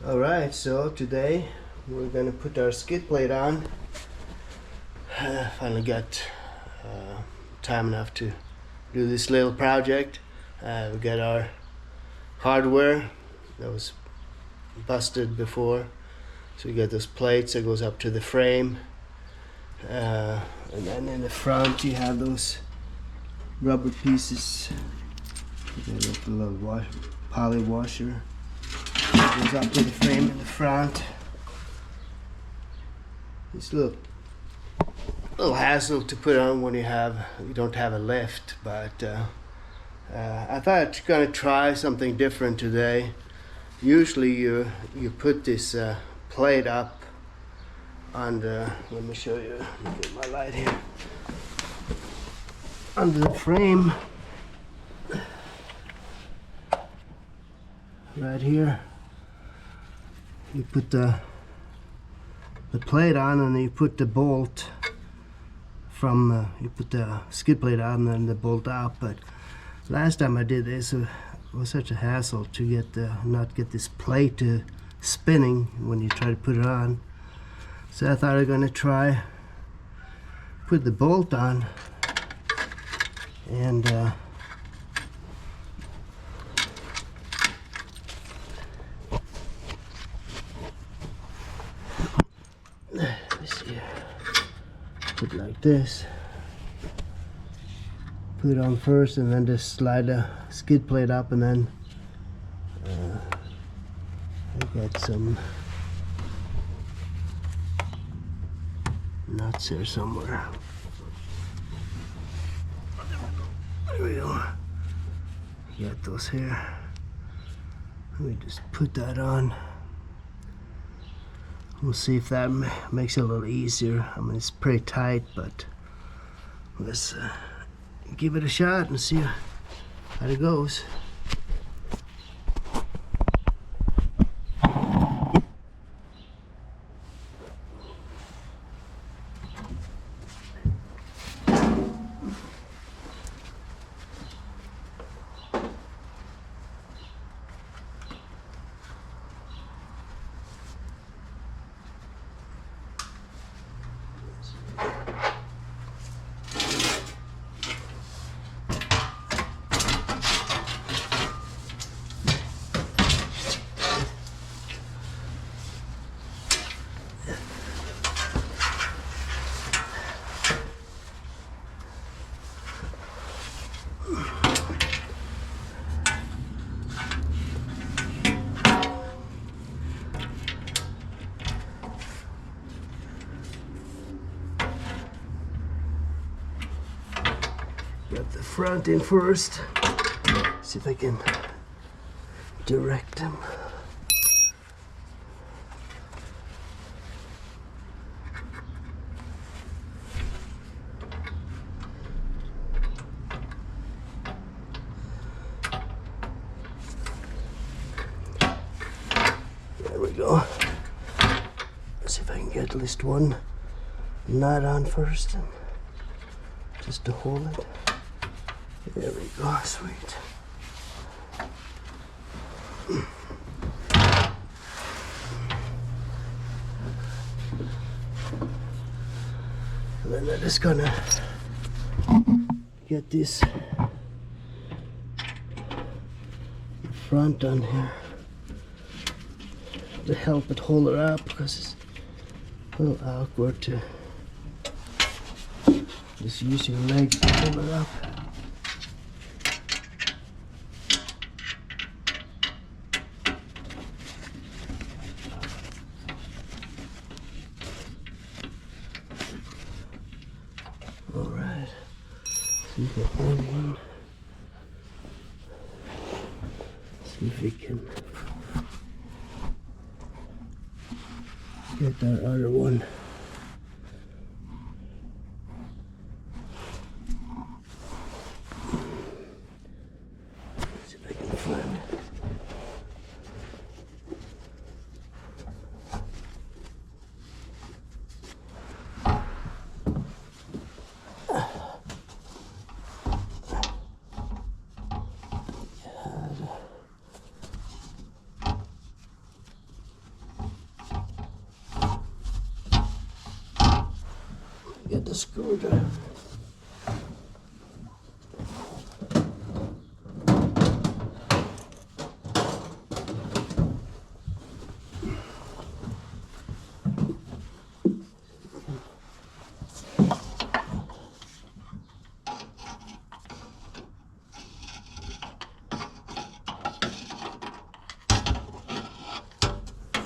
Alright, so today we're gonna put our skid plate on. Finally got time enough to do this little project. We got our hardware that was busted before, so we got those plates that goes up to the frame, and then in the front you have those rubber pieces. You got a little poly washer. Goes up to the frame in the front. It's a little hassle to put on when you don't have a lift, but I thought I'd gonna try something different today. Usually you put this plate up on the, let me show you, let me get my light here, under the frame right here. You put the plate on, and you put the bolt from you put the skid plate on and then the bolt out. But last time I did this, it was such a hassle to get not get this plate spinning when you try to put it on. So I thought I was gonna try put the bolt on and put it like this. Put it on first, and then just slide the skid plate up, and then I got some nuts here somewhere. There we go. Got those here. Let me just put that on. We'll see if that makes it a little easier. I mean, it's pretty tight, but let's give it a shot and see how it goes. Got the front in first. See if I can direct them. There we go. Let's see if I can get at least one nut on first, and just to hold it. There we go, sweet. And then I'm just gonna get this front on here to help it hold her up, because it's a little awkward to just use your legs to hold it up. Alright, see if I find one. See if we can get that other one. See if I can find it. the screwdriver.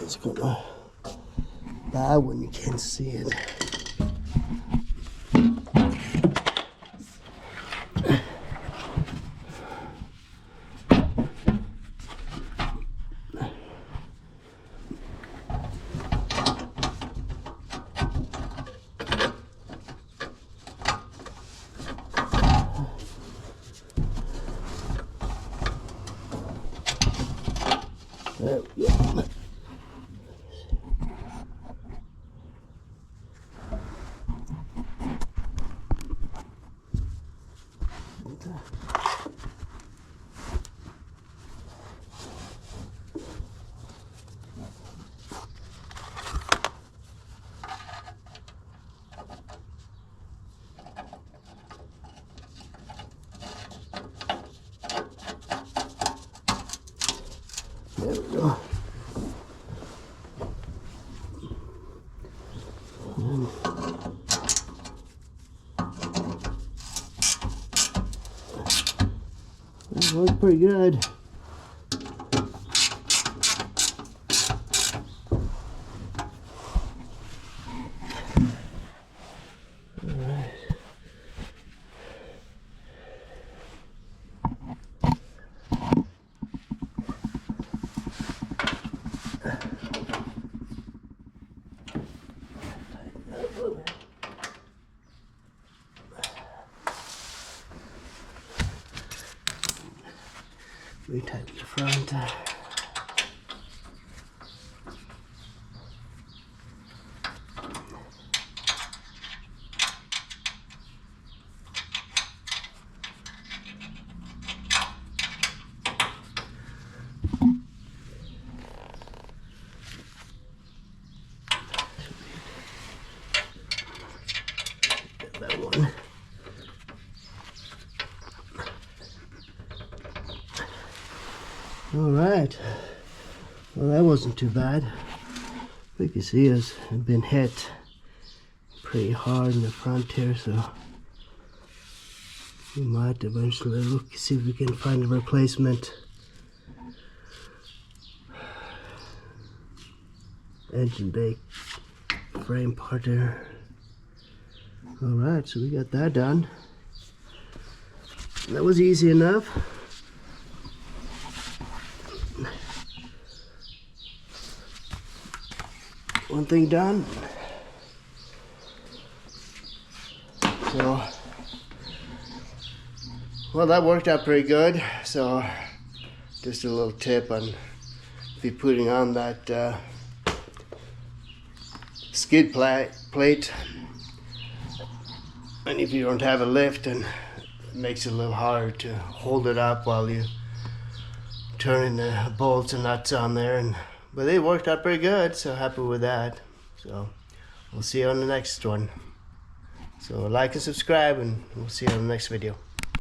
It's gonna bad when you can't see it. There we go. There we go. That worked pretty good. Retighten the front. Get that one. All right, well that wasn't too bad. You can see it's been hit pretty hard in the front here, so we might eventually look, see if we can find a replacement engine bay frame part there. All right, so we got that done. That was easy enough. One thing done. So, well, that worked out pretty good. So, just a little tip on if you're putting on that skid plate, and if you don't have a lift, and it makes it a little harder to hold it up while you turning the bolts and nuts on there. But they worked out pretty good, so happy with that. So we'll see you on the next one. So like and subscribe, and we'll see you on the next video.